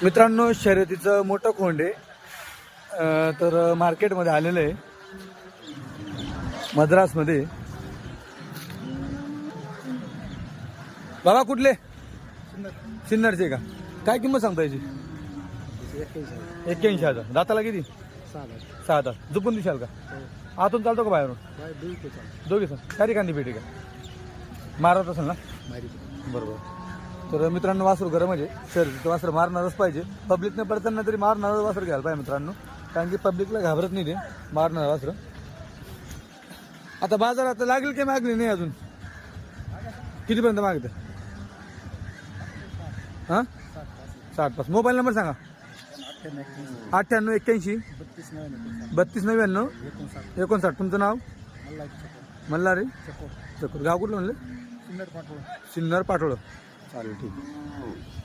मित्रांनो, शर्यतीचं मोठं खोंड आहे तर मार्केटमध्ये आलेलं आहे मद्रासमध्ये. बाबा कुठले? सिन्नरचे का? काय किंमत सांगता याची? 81,000. दाताला किती? 6 दात. झुपून दिशाल का? आतून चालतो का बाहेरून? दोघे सर त्या ठिकाणी भेटे का? मारत असेल ना? बरोबर. तर मित्रांनो, वासरू गरम म्हणजे शर्यतीचं वासर मारणारच पाहिजे. पब्लिकने पडताना तरी मारणारच वासर घ्यायला पाहिजे मित्रांनो, कारण की पब्लिकला घाबरत नाही ते मारणार वासर. आता बाजारात लागेल की मागली नाही अजून? कितीपर्यंत मागतं? हां 60. मोबाईल नंबर सांगा. 98 81 32 99 59. तुमचं नाव? मल्हारी चकोर. गाव कुठलं म्हणलं? सिन्नर पाटोळं. चालेल, ठीक आहे.